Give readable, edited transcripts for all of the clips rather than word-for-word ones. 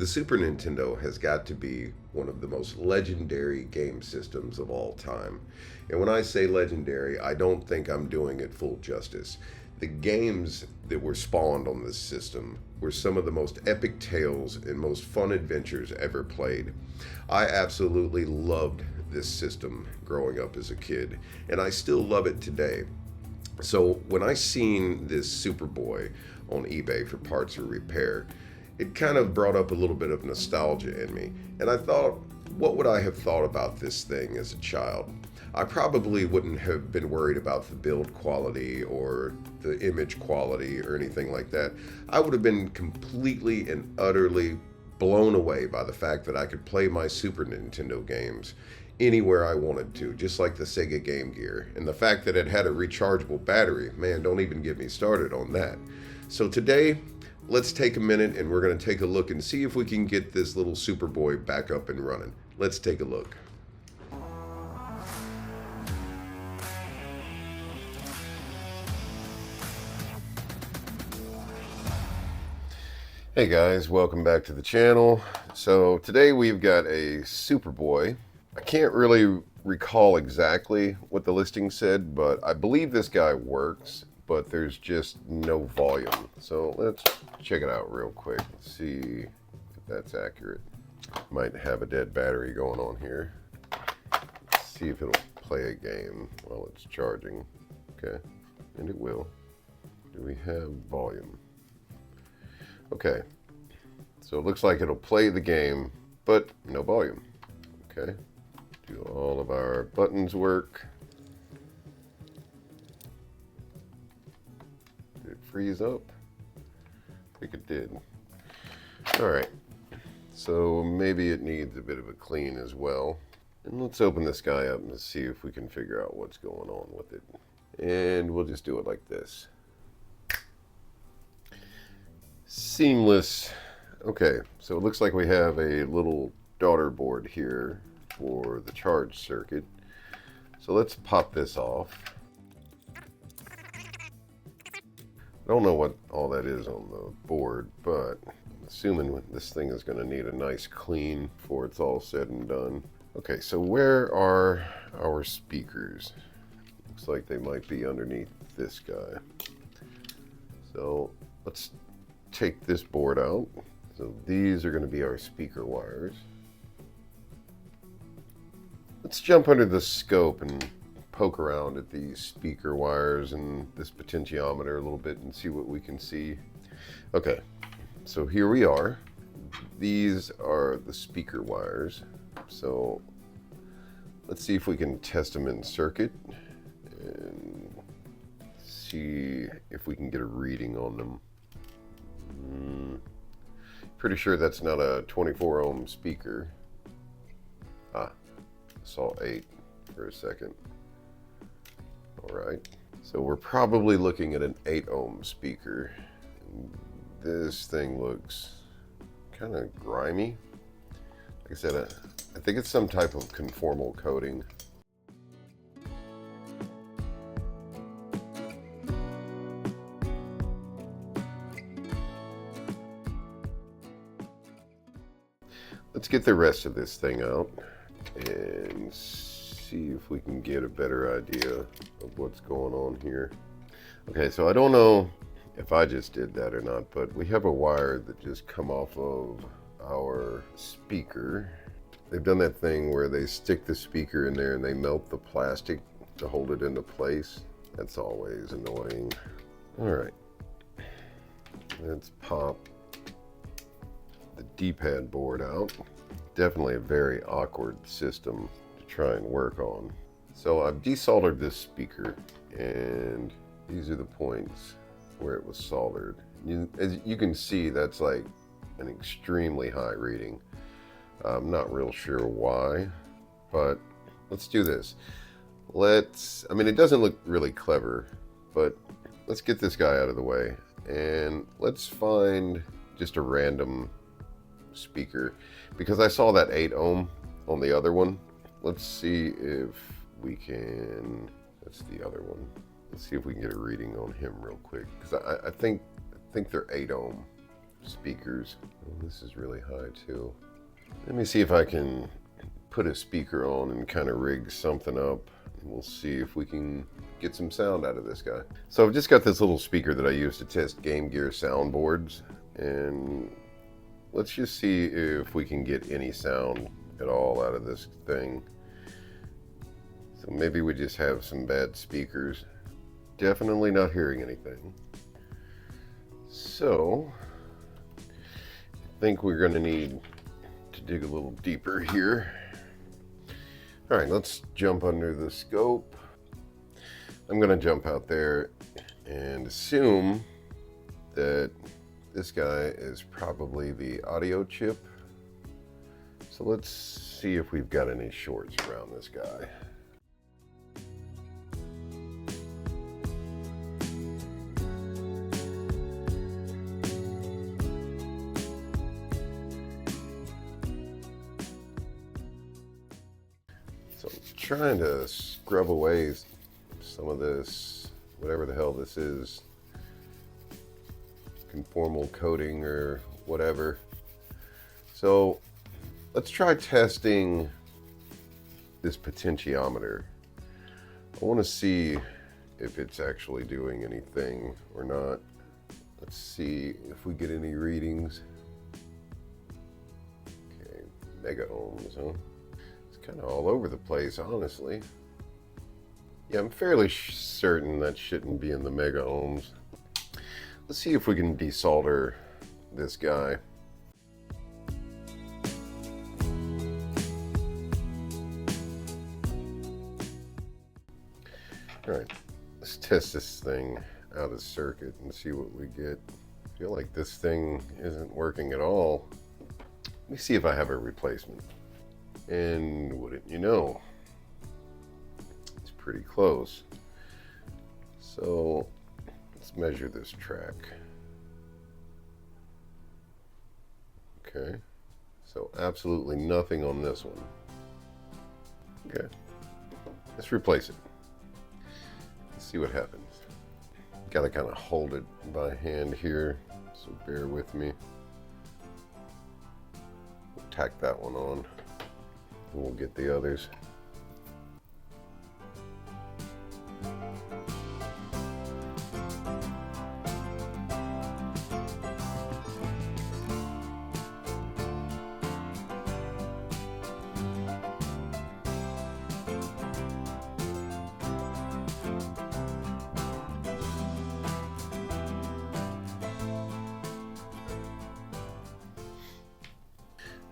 The Super Nintendo has got to be one of the most legendary game systems of all time. And when I say legendary, I don't think I'm doing it full justice. The games that were spawned on this system were some of the most epic tales and most fun adventures ever played. I absolutely loved this system growing up as a kid, and I still love it today. So when I seen this Superboy on eBay for parts or repair, it kind of brought up a little bit of nostalgia in me. And I thought, what would I have thought about this thing as a child? I probably wouldn't have been worried about the build quality or the image quality or anything like that. I would have been completely and utterly blown away by the fact that I could play my Super Nintendo games anywhere I wanted to, just like the Sega Game Gear. And the fact that it had a rechargeable battery, man, don't even get me started on that. So today, let's take a minute and we're going to take a look and see if we can get this little Superboy back up and running. Let's take a look. Hey guys, welcome back to the channel. So today we've got a Superboy. I can't really recall exactly what the listing said, but I believe this guy works, but there's just no volume. So let's check it out real quick and see if that's accurate. Might have a dead battery going on here. Let's see if it'll play a game while it's charging. Okay, and it will. Do we have volume? Okay, so it looks like it'll play the game, but no volume. Okay, do all of our buttons work? Did it freeze up? I think it did. All right, so maybe it needs a bit of a clean as well. And let's open this guy up and see if we can figure out what's going on with it. And we'll just do it like this. Seamless. Okay, so it looks like we have a little daughter board here for the charge circuit. So let's pop this off. I don't know what all that is on the board, but I'm assuming this thing is going to need a nice clean before it's all said and done. Okay, so where are our speakers? Looks like they might be underneath this guy. So let's take this board out. So these are going to be our speaker wires. Let's jump under the scope and poke around at these speaker wires and this potentiometer a little bit and see what we can see. Okay, so here we are. These are the speaker wires. So let's see if we can test them in circuit and see if we can get a reading on them. Pretty sure that's not a 24 ohm speaker. I saw 8 for a second. All right, so we're probably looking at an 8 ohm speaker. This thing looks kind of grimy. Like I said, I think it's some type of conformal coating. Let's get the rest of this thing out and see if we can get a better idea of what's going on here. Okay, so I don't know if I just did that or not, but we have a wire that just come off of our speaker. They've done that thing where they stick the speaker in there and they melt the plastic to hold it into place. That's always annoying. All right, let's pop the D-pad board out. Definitely a very awkward system to try and work on. So I've desoldered this speaker and these are the points where it was soldered. As you can see, that's like an extremely high reading. I'm not real sure why, but let's do this. I mean, it doesn't look really clever, but let's get this guy out of the way and let's find just a random speaker, because I saw that 8 ohm on the other one. Let's see if we can, that's the other one. Let's see if we can get a reading on him real quick, because I think they're 8 ohm. speakers. Oh, this is really high too. Let me see if I can put a speaker on and kind of rig something up. We'll see if we can get some sound out of this guy. So I've just got this little speaker that I use to test Game Gear soundboards, and let's just see if we can get any sound at all out of this thing. So maybe we just have some bad speakers. Definitely not hearing anything. So I think we're going to need to dig a little deeper here. All right, let's jump under the scope. I'm going to jump out there and assume that this guy is probably the audio chip. So let's see if we've got any shorts around this guy. So I'm trying to scrub away some of this, whatever the hell this is, conformal coating or whatever. So let's try testing this potentiometer. I want to see if it's actually doing anything or not. Let's see if we get any readings. Okay, mega ohms, huh? Kind of all over the place, honestly. Yeah, I'm fairly certain that shouldn't be in the mega ohms. Let's see if we can desolder this guy. All right, let's test this thing out of circuit and see what we get. I feel like this thing isn't working at all. Let me see if I have a replacement. And wouldn't you know, it's pretty close. So let's measure this track. Okay, so absolutely nothing on this one. Okay, let's replace it. Let's see what happens. Gotta kind of hold it by hand here, so bear with me. We'll tack that one on. We'll get the others.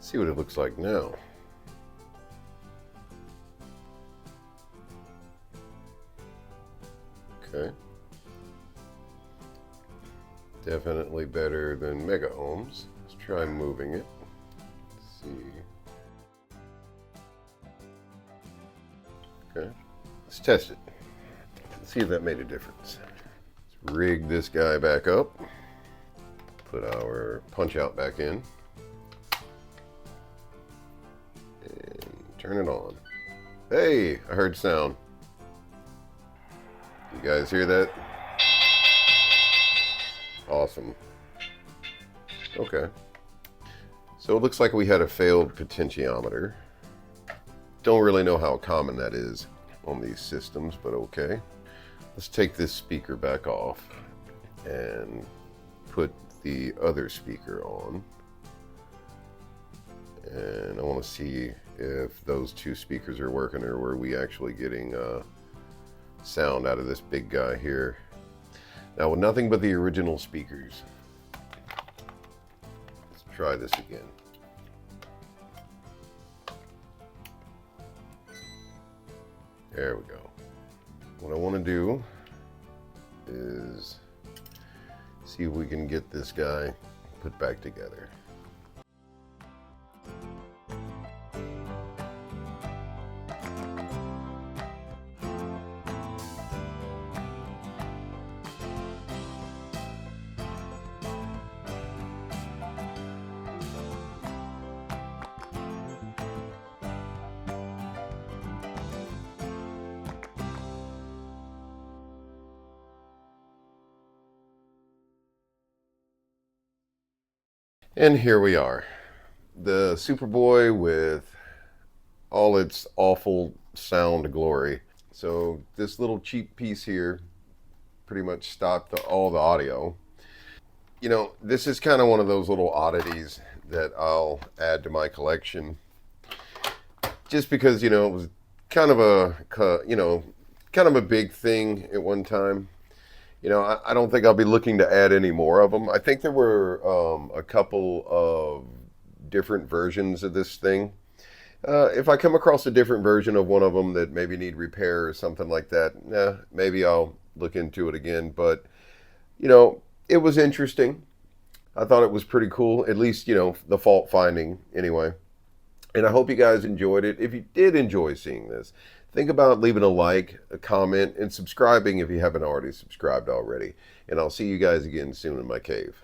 See what it looks like now. Okay. Definitely better than mega ohms. Let's try moving it. Let's see. Okay. Let's test it. Let's see if that made a difference. Let's rig this guy back up. Put our punch out back in. And turn it on. Hey, I heard sound. You guys hear that? Awesome. Okay. So it looks like we had a failed potentiometer. Don't really know how common that is on these systems, but okay. Let's take this speaker back off and put the other speaker on. And I want to see if those two speakers are working, or were we actually getting sound out of this big guy here. Now with nothing but the original speakers. Let's try this again. There we go. What I want to do is see if we can get this guy put back together. And here we are. The Supaboy with all its awful sound glory. So this little cheap piece here pretty much stopped all the audio. You know, this is kind of one of those little oddities that I'll add to my collection. Just because, you know, it was kind of a big thing at one time. You know, I don't think I'll be looking to add any more of them. I think there were a couple of different versions of this thing. If I come across a different version of one of them that maybe need repair or something like that, maybe I'll look into it again. But, you know, it was interesting. I thought it was pretty cool, at least, you know, the fault finding anyway. And I hope you guys enjoyed it. If you did enjoy seeing this, think about leaving a like, a comment, and subscribing if you haven't already subscribed already. And I'll see you guys again soon in my cave.